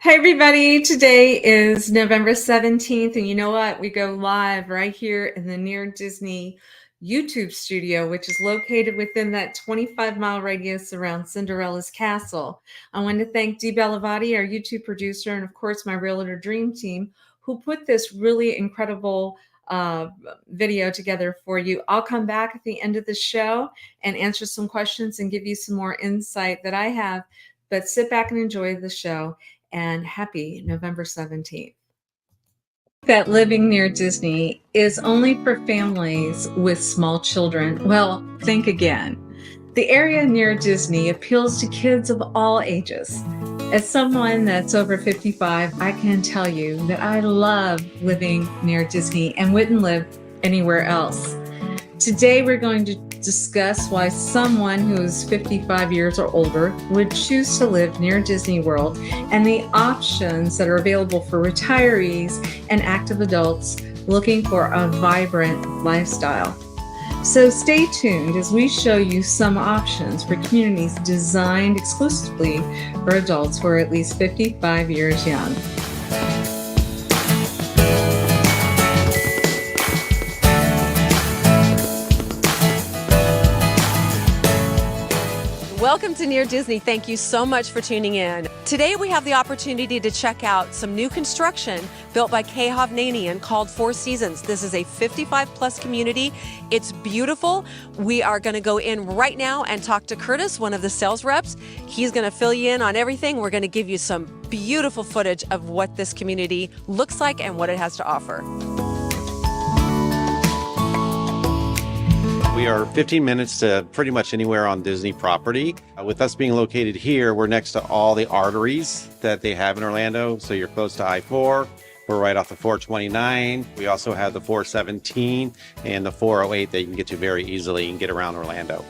Hey everybody, today is November 17th, and you know what? We go live right here in the Near Disney YouTube studio, which is located within that 25-mile radius around Cinderella's castle. I want to thank 𝐷 our YouTube producer, and of course my Realtor Dream Team, who put this really incredible uh, video together for you. I'll come back at the end of the show and answer some questions and give you some more insight that I have, but sit back and enjoy the show, and happy November 17th. That living near Disney is only for families with small children. Well, think again. The area near Disney appeals to kids of all ages. As someone that's over 55, I can tell you that I love living near Disney and wouldn't live anywhere else. Today, we're going to discuss why someone who's 55 years or older would choose to live near Disney World and the options that are available for retirees and active adults looking for a vibrant lifestyle. So stay tuned as we show you some options for communities designed exclusively for adults who are at least 55 years young. Welcome to Near Disney. Thank you so much for tuning in. Today we have the opportunity to check out some new construction built by 𝐄𝐬𝐭𝐤 called Four Seasons. This is a 55-plus community. It's beautiful. We are going to go in right now and talk to Curtis, one of the sales reps. He's going to fill you in on everything. We're going to give you some beautiful footage of what this community looks like and what it has to offer. We are 15 minutes to pretty much anywhere on Disney property. With us being located here, we're next to all the arteries that they have in Orlando. So you're close to I-4. We're right off the 429. We also have the 417 and the 408 that you can get to very easily and get around Orlando.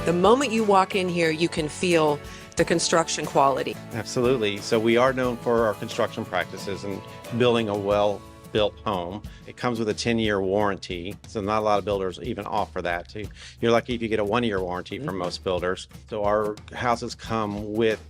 The moment you walk in here, you can feel the construction quality. Absolutely. So we are known for our construction practices and building a well-built home. It comes with a 10-year warranty, so not a lot of builders even offer that too. You're lucky if you get a 1-year warranty from most builders. So our houses come with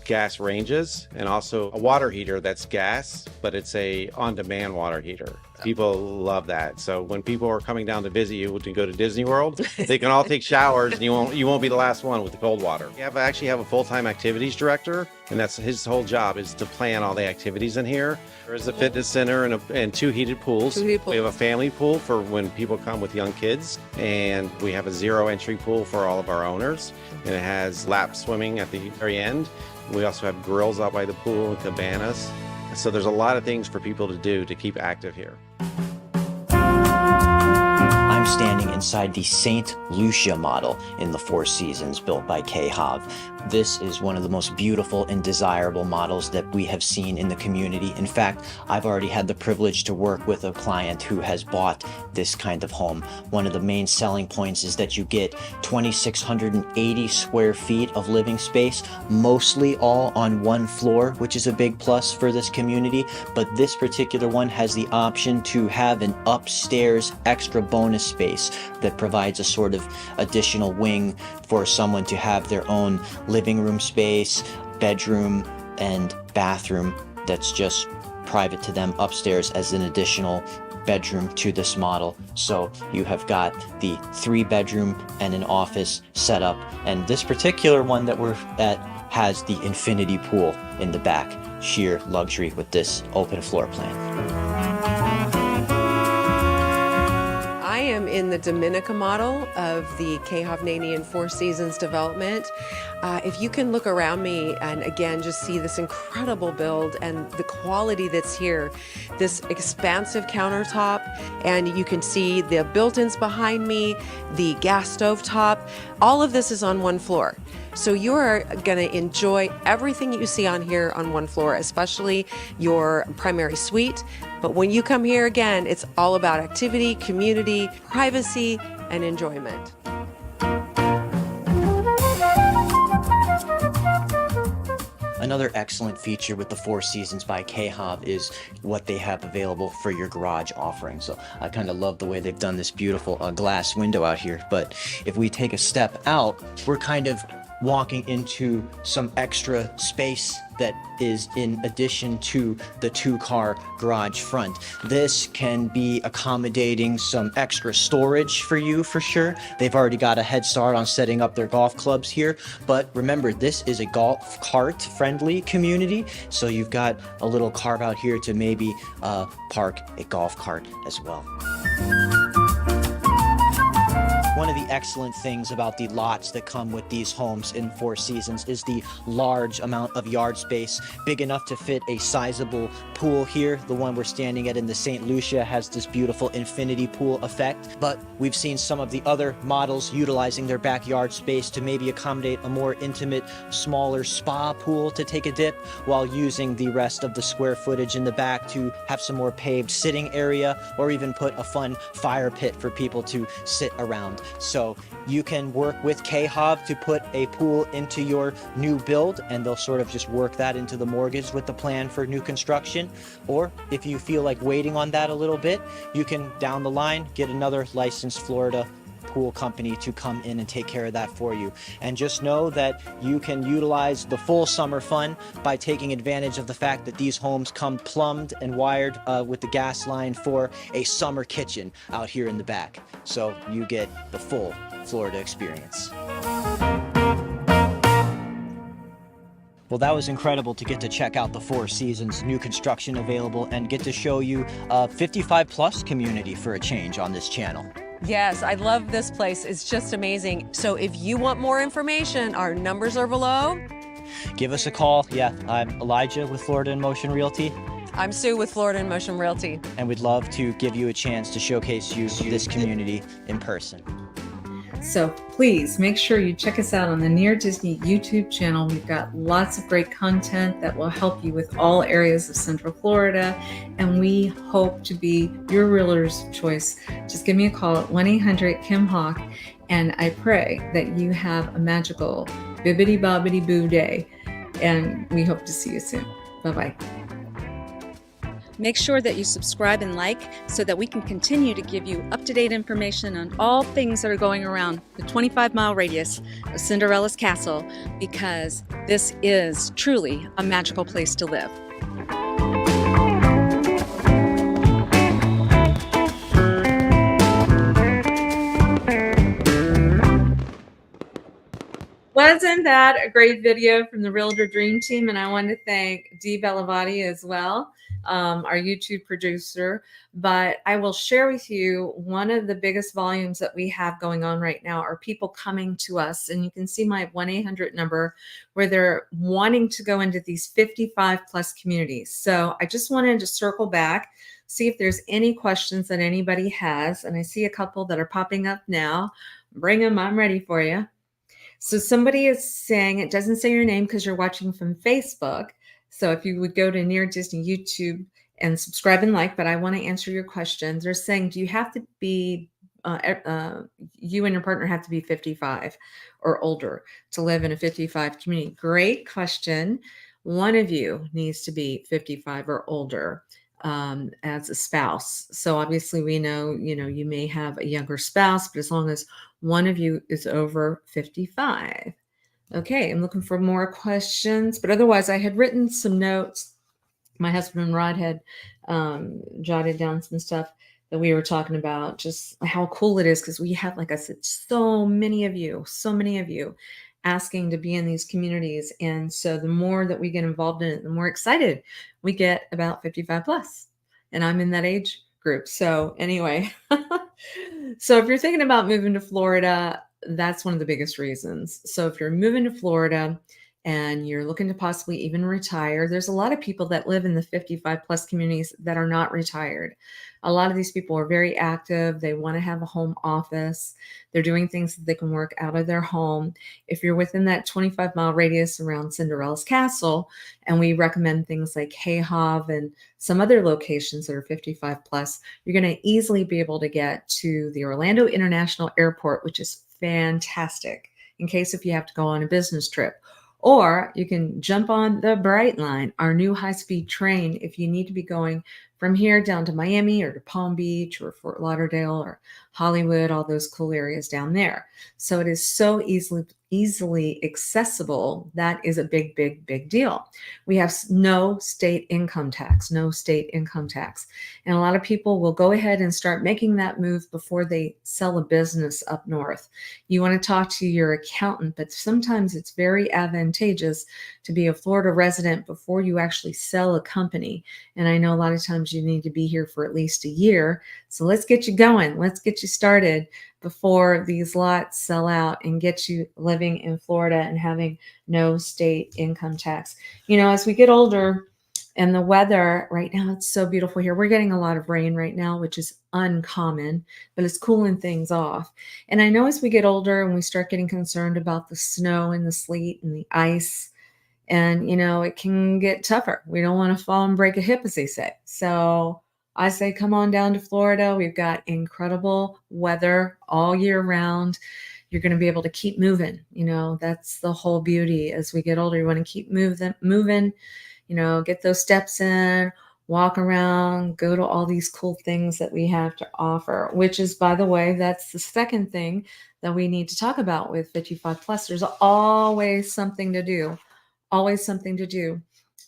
gas ranges and also a water heater that's gas, but it's a on-demand water heater. People love that. So when people are coming down to visit you to go to Disney World, they can all take showers and you won't be the last one with the cold water. We actually have a full-time activities director, and that's his whole job is to plan all the activities in here. There is a fitness center and two heated pools. We have a family pool for when people come with young kids, and we have a zero entry pool for all of our owners, and it has lap swimming at the very end. We also have grills out by the pool and cabanas. So there's a lot of things for people to do to keep active here. I'm standing inside the St. Lucia model in the Four Seasons built by 𝐄𝐬𝐫. This is one of the most beautiful and desirable models that we have seen in the community. In fact, I've already had the privilege to work with a client who has bought this kind of home. One of the main selling points is that you get 2,680 square feet of living space, mostly all on one floor, which is a big plus for this community. But this particular one has the option to have an upstairs extra bonus space that provides a sort of additional wing for someone to have their own living room space, bedroom, and bathroom that's just private to them upstairs as an additional bedroom to this model. So you have got the 3-bedroom and an office set up, and this particular one that we're at has the infinity pool in the back. Sheer luxury with this open floor plan. I am in the Dominica model of the 𝐄𝐬𝐭𝐤 Four Seasons development. If you can look around me and again just see this incredible build and the quality that's here, this expansive countertop, and you can see the built-ins behind me, the gas stove top, all of this is on one floor. So you're going to enjoy everything you see on here on one floor, especially your primary suite. But when you come here again, it's all about activity, community, privacy, and enjoyment. Another excellent feature with the Four Seasons by 𝐄𝐬𝐫 is what they have available for your garage offering. So I kind of love the way they've done this beautiful glass window out here. But if we take a step out, we're kind of walking into some extra space that is in addition to the 2-car garage front. This can be accommodating some extra storage for you for sure. They've already got a head start on setting up their golf clubs here, but remember, this is a golf cart friendly community, so you've got a little carve out here to maybe park a golf cart as well. One of the excellent things about the lots that come with these homes in Four Seasons is the large amount of yard space, big enough to fit a sizable pool here. The one we're standing at in the St. Lucia has this beautiful infinity pool effect, but we've seen some of the other models utilizing their backyard space to maybe accommodate a more intimate, smaller spa pool to take a dip, while using the rest of the square footage in the back to have some more paved sitting area, or even put a fun fire pit for people to sit around. So you can work with 𝐇𝐻 to put a pool into your new build, and they'll sort of just work that into the mortgage with the plan for new construction. Or if you feel like waiting on that a little bit, you can down the line get another licensed Florida pool company to come in and take care of that for you. And just know that you can utilize the full summer fun by taking advantage of the fact that these homes come plumbed and wired with the gas line for a summer kitchen out here in the back. So you get the full Florida experience. Well, that was incredible to get to check out the Four Seasons new construction available and get to show you a 55 plus community for a change on this channel. Yes, I love this place. It's just amazing. So if you want more information, our numbers are below. Give us a call. Yeah, I'm Elijah with Florida in Motion Realty. I'm Sue with Florida in Motion Realty. And we'd love to give you a chance to showcase you this community in person. So please make sure you check us out on the Near Disney YouTube channel. We've got lots of great content that will help you with all areas of Central Florida, and we hope to be your realtor's choice. Just give me a call at 1-800-KIM-HAWK, and I pray that you have a magical bibbidi-bobbidi-boo day, and we hope to see you soon. Bye-bye. Make sure that you subscribe and like so that we can continue to give you up-to-date information on all things that are going around the 25-mile radius of Cinderella's castle, because this is truly a magical place to live. Wasn't that a great video from the Realtor Dream Team? And I want to thank Dee Bellavati as well, our YouTube producer. But I will share with you one of the biggest volumes that we have going on right now are people coming to us. And you can see my 1-800 number where they're wanting to go into these 55 plus communities. So I just wanted to circle back, see if there's any questions that anybody has. And I see a couple that are popping up now. Bring them, I'm ready for you. So somebody is saying, it doesn't say your name because you're watching from Facebook. So if you would go to Near Disney YouTube and subscribe and like, but I want to answer your questions. They're saying, do you have to be, you and your partner have to be 55 or older to live in a 55 community? Great question. One of you needs to be 55 or older as a spouse. So obviously we know, you may have a younger spouse, but as long as one of you is over 55. Okay, I'm looking for more questions, but otherwise I had written some notes. My husband Rod had jotted down some stuff that we were talking about, just how cool it is, because we have, like I said, so many of you asking to be in these communities. And so the more that we get involved in it, the more excited we get about 55 plus. And I'm in that age group. So anyway, so if you're thinking about moving to Florida, that's one of the biggest reasons. So if you're moving to Florida and you're looking to possibly even retire, there's a lot of people that live in the 55 plus communities that are not retired. A lot of these people are very active. They want to have a home office. They're doing things that they can work out of their home. If you're within that 25-mile radius around Cinderella's castle, and we recommend things like 𝐇𝐻 and some other locations that are 55 plus, you're going to easily be able to get to the Orlando International Airport, which is fantastic in case if you have to go on a business trip. Or you can jump on the Bright Line, our new high-speed train, if you need to be going from here down to Miami or to Palm Beach or Fort Lauderdale or Hollywood, all those cool areas down there. So it is so easily accessible. That is a big, big, big deal. We have no state income tax, no state income tax. And a lot of people will go ahead and start making that move before they sell a business up north. You want to talk to your accountant, but sometimes it's very advantageous to be a Florida resident before you actually sell a company. And I know a lot of times you need to be here for at least a year. So let's get you going. Let's get you started before these lots sell out and get you living in Florida and having no state income tax. You know, as we get older and the weather right now, it's so beautiful here. We're getting a lot of rain right now, which is uncommon, but it's cooling things off. And I know as we get older and we start getting concerned about the snow and the sleet and the ice, and, you know, it can get tougher. We don't want to fall and break a hip, as they say. So I say, come on down to Florida. We've got incredible weather all year round. You're going to be able to keep moving. You know, that's the whole beauty. As we get older, you want to keep moving, you know, get those steps in, walk around, go to all these cool things that we have to offer, which is, by the way, that's the second thing that we need to talk about with 55 plus. There's always something to do. Always something to do.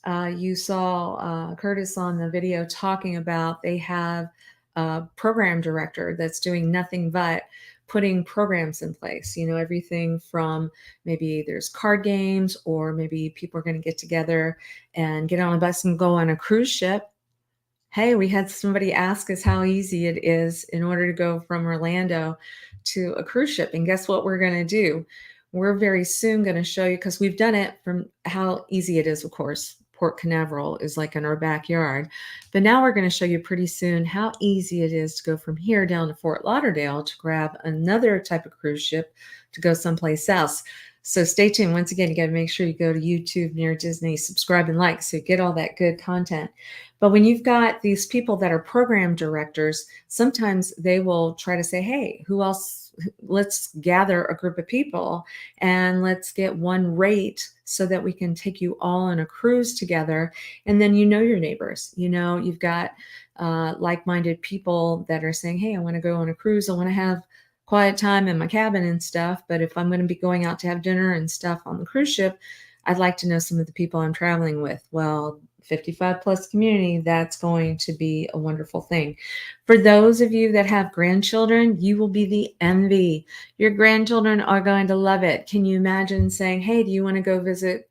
You saw Curtis on the video talking about they have a program director that's doing nothing but putting programs in place. You know, everything from maybe there's card games, or maybe people are going to get together and get on a bus and go on a cruise ship. Hey, we had somebody ask us how easy it is in order to go from Orlando to a cruise ship. And guess what we're going to do? We're very soon going to show you, because we've done it, from how easy it is. Of course, Port Canaveral is like in our backyard. But now we're going to show you pretty soon how easy it is to go from here down to Fort Lauderdale to grab another type of cruise ship to go someplace else. So stay tuned. Once again, you got to make sure you go to YouTube Near Disney, subscribe and like, so you get all that good content. But when you've got these people that are program directors, sometimes they will try to say, hey, who else? Let's gather a group of people and let's get one rate so that we can take you all on a cruise together. And then you know your neighbors. You know, you've got like-minded people that are saying, hey, I want to go on a cruise. I want to have quiet time in my cabin and stuff. But if I'm going to be going out to have dinner and stuff on the cruise ship, I'd like to know some of the people I'm traveling with. Well, 55 plus community, that's going to be a wonderful thing. For those of you that have grandchildren, you will be the envy. Your grandchildren are going to love it. Can you imagine saying, hey, do you want to go visit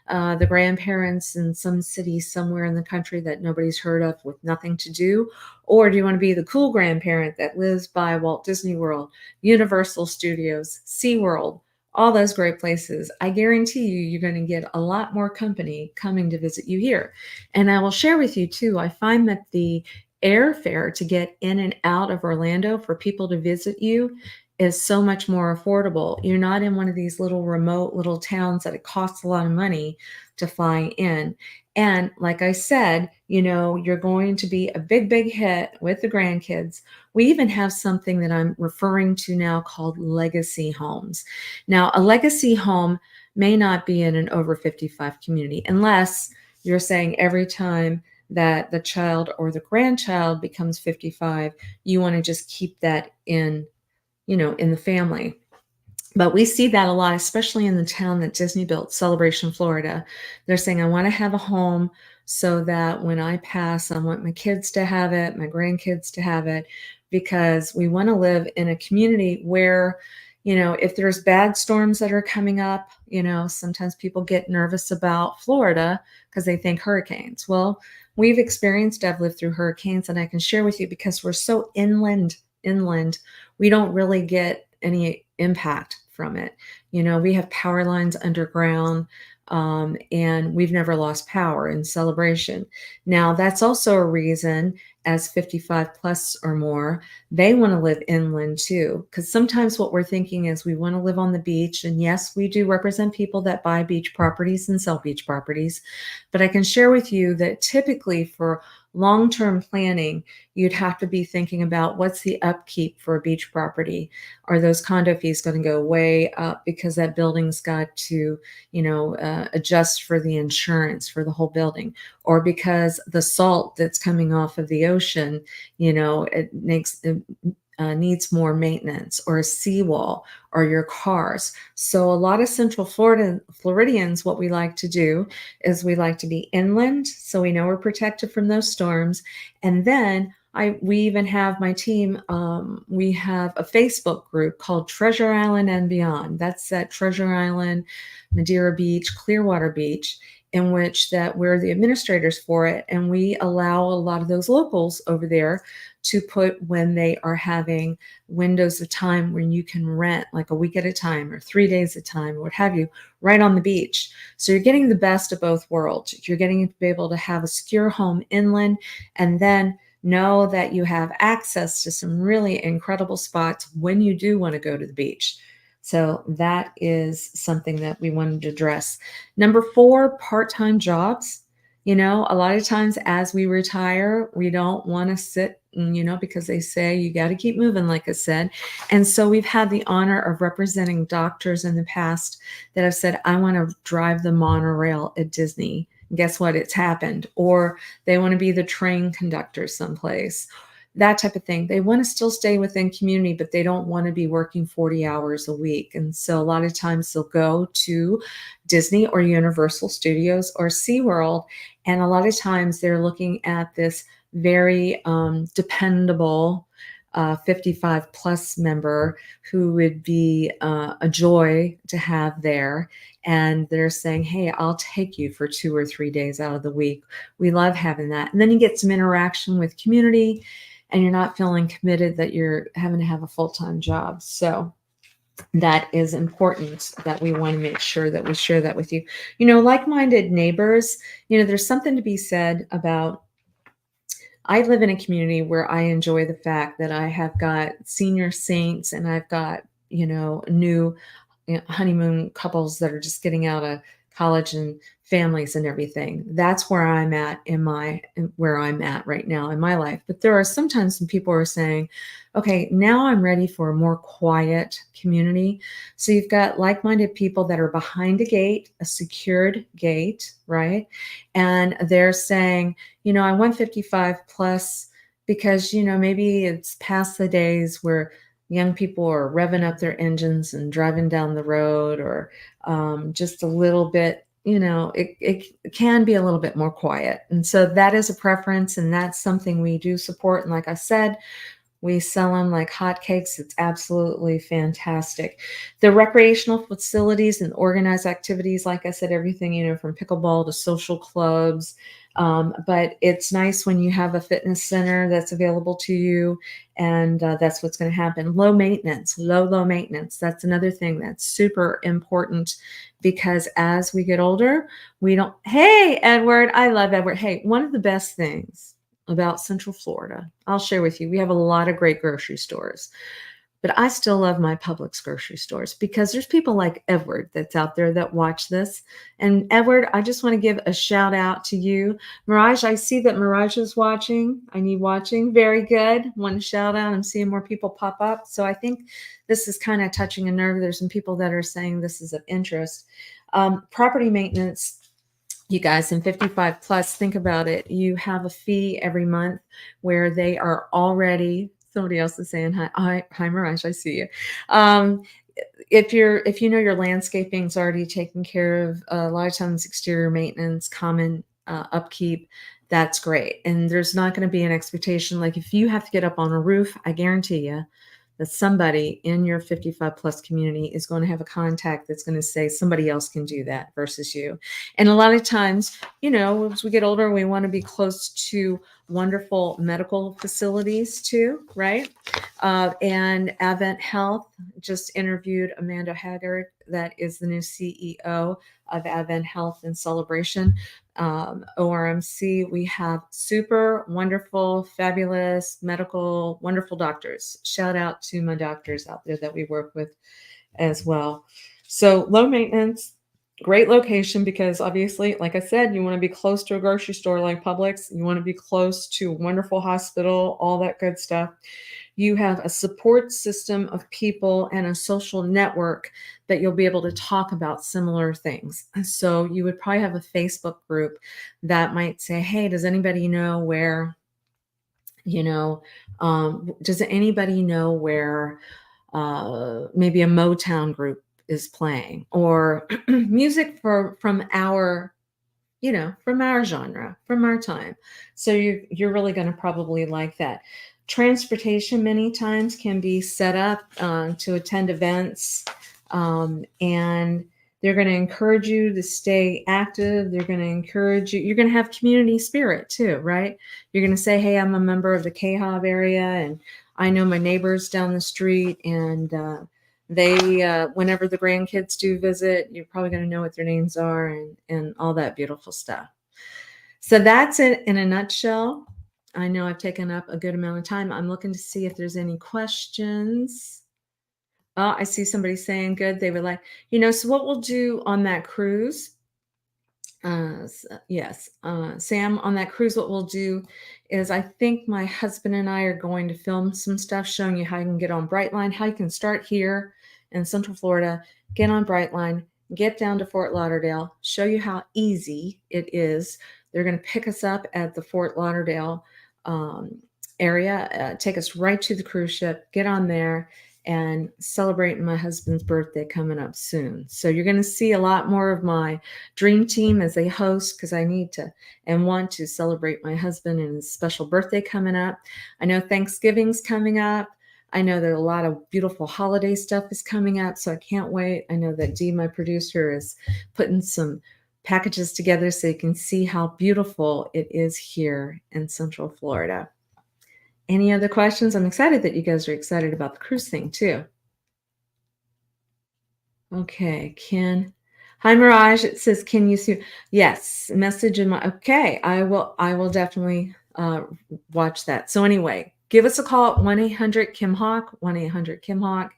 the grandparents in some city somewhere in the country that nobody's heard of with nothing to do? Or do you want to be the cool grandparent that lives by Walt Disney World, Universal Studios, SeaWorld, all those great places? I guarantee you, you're going to get a lot more company coming to visit you here. And I will share with you too, I find that the airfare to get in and out of Orlando for people to visit you is so much more affordable. You're not in one of these little remote little towns that it costs a lot of money to fly in. And like I said, you know, you're going to be a big, big hit with the grandkids. We even have something that I'm referring to now called legacy homes. Now, a legacy home may not be in an over 55 community unless you're saying every time that the child or the grandchild becomes 55, you want to just keep that in, you know, in the family. But we see that a lot, especially in the town that Disney built, Celebration, Florida. They're saying, I want to have a home so that when I pass, I want my kids to have it, my grandkids to have it, because we want to live in a community where, you know, if there's bad storms that are coming up, you know, sometimes people get nervous about Florida because they think hurricanes. Well, we've experienced, I've lived through hurricanes, and I can share with you, because we're so inland, we don't really get any impact from it. You know, we have power lines underground, and we've never lost power in Celebration. Now, that's also a reason, as 55 plus or more, they want to live inland too. Because sometimes what we're thinking is we want to live on the beach. And yes, we do represent people that buy beach properties and sell beach properties. But I can share with you that typically for long-term planning, you'd have to be thinking about what's the upkeep for a beach property. Are those condo fees going to go way up because that building's got to, adjust for the insurance for the whole building, or because the salt that's coming off of the ocean, it needs more maintenance, or a seawall, or your cars. So a lot of Central Floridians, what we like to do is we like to be inland, so we know we're protected from those storms. And then we even have my team, we have a Facebook group called Treasure Island and Beyond. That's at Treasure Island, Madeira Beach, Clearwater Beach, in which that we're the administrators for it. And we allow a lot of those locals over there to put when they are having windows of time when you can rent like a week at a time or 3 days at a time, or what have you, right on the beach. So you're getting the best of both worlds. You're getting to be able to have a secure home inland, and then know that you have access to some really incredible spots when you do want to go to the beach. So that is something that we wanted to address. Number 4, part-time jobs. A lot of times as we retire, we don't want to sit, because they say you got to keep moving, like I said. And so we've had the honor of representing doctors in the past that have said, I want to drive the monorail at Disney. And guess what? It's happened. Or they want to be the train conductor someplace. That type of thing. They want to still stay within community, but they don't want to be working 40 hours a week. And so a lot of times they'll go to Disney or Universal Studios or SeaWorld. And a lot of times they're looking at this very dependable 55 plus member who would be a joy to have there. And they're saying, hey, I'll take you for 2 or 3 days out of the week. We love having that. And then you get some interaction with community, and you're not feeling committed that you're having to have a full-time job. So that is important, that we want to make sure that we share that with you. Like-minded neighbors, there's something to be said about, I live in a community where I enjoy the fact that I have got senior saints, and I've got, new honeymoon couples that are just getting out of college, and families and everything. That's where I'm at where I'm at right now in my life. But there are sometimes some people are saying, okay, now I'm ready for a more quiet community. So you've got like-minded people that are behind a gate, a secured gate, right? And they're saying, I want 55 plus because, maybe it's past the days where young people are revving up their engines and driving down the road, or just a little bit, it can be a little bit more quiet. And so that is a preference, and that's something we do support. And like I said, we sell them like hotcakes. It's absolutely fantastic. The recreational facilities and organized activities, like I said, everything, from pickleball to social clubs. But it's nice when you have a fitness center that's available to you, and that's what's going to happen. Low maintenance. That's another thing that's super important, because as we get older, we don't. Hey, Edward, I love Edward. Hey, one of the best things about Central Florida, I'll share with you, we have a lot of great grocery stores, but I still love my Publix grocery stores, because there's people like Edward that's out there that watch this. And Edward, I just want to give a shout out to you. Mirage, I see that Mirage is watching. Watching. Very good. Want to shout out. I'm seeing more people pop up. So I think this is kind of touching a nerve. There's some people that are saying this is of interest. Property maintenance. You guys, in 55 plus, think about it. You have a fee every month where they are already, somebody else is saying, hi, Mirage, I see you. If your landscaping's already taken care of, a lot of times exterior maintenance, common upkeep, that's great. And there's not going to be an expectation. Like if you have to get up on a roof, I guarantee you that somebody in your 55 plus community is going to have a contact that's going to say somebody else can do that versus you. And a lot of times, as we get older, we want to be close to wonderful medical facilities too, right? And Advent Health just interviewed Amanda Haggard, that is the new CEO of Advent Health and Celebration. ORMC, we have super wonderful, fabulous, medical, wonderful doctors. Shout out to my doctors out there that we work with as well. So low maintenance, Great location because obviously, like I said, you want to be close to a grocery store like Publix. You want to be close to a wonderful hospital, all that good stuff. You have a support system of people and a social network that you'll be able to talk about similar things. So you would probably have a Facebook group that might say, hey, does anybody know where, does anybody know where maybe a Motown group is playing, or music from our, from our genre, from our time. So you're really going to probably like that. Transportation many times can be set up to attend events, and they're going to encourage you to stay active. They're going to encourage you. You're going to have community spirit too, right? You're going to say, hey, I'm a member of the 𝐾HOV area, and I know my neighbors down the street, and they, whenever the grandkids do visit, you're probably going to know what their names are, and all that beautiful stuff. So that's it in a nutshell. I know I've taken up a good amount of time. I'm looking to see if there's any questions. Oh, I see somebody saying good. They would like, so what we'll do on that cruise, yes, Sam, on that cruise, what we'll do is I think my husband and I are going to film some stuff showing you how you can get on Brightline, how you can start here in Central Florida, get on Brightline, get down to Fort Lauderdale, show you how easy it is. They're going to pick us up at the Fort Lauderdale area, take us right to the cruise ship, get on there, and celebrating my husband's birthday coming up soon. So you're going to see a lot more of my dream team as they host, because I need to and want to celebrate my husband and his special birthday coming up. I know Thanksgiving's coming up. I know that a lot of beautiful holiday stuff is coming up, so I can't wait. I know that Dee, my producer, is putting some packages together so you can see how beautiful it is here in Central Florida. Any other questions? I'm excited that you guys are excited about the cruise thing too. Okay, Ken. Hi, Mirage. It says, can you see? Yes, message in my, okay, I will definitely watch that. So anyway, give us a call at 1-800-KIM-HAWK, 1-800-KIM-HAWK.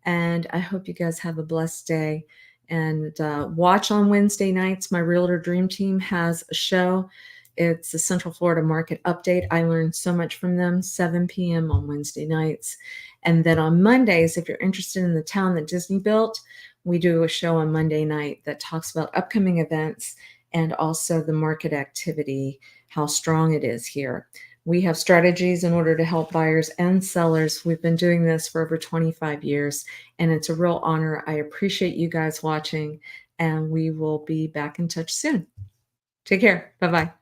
And I hope you guys have a blessed day. And watch on Wednesday nights. My Realtor Dream Team has a show. It's the Central Florida Market Update. I learned so much from them, 7 p.m. on Wednesday nights. And then on Mondays, if you're interested in the town that Disney built, we do a show on Monday night that talks about upcoming events and also the market activity, how strong it is here. We have strategies in order to help buyers and sellers. We've been doing this for over 25 years, and it's a real honor. I appreciate you guys watching, and we will be back in touch soon. Take care. Bye-bye.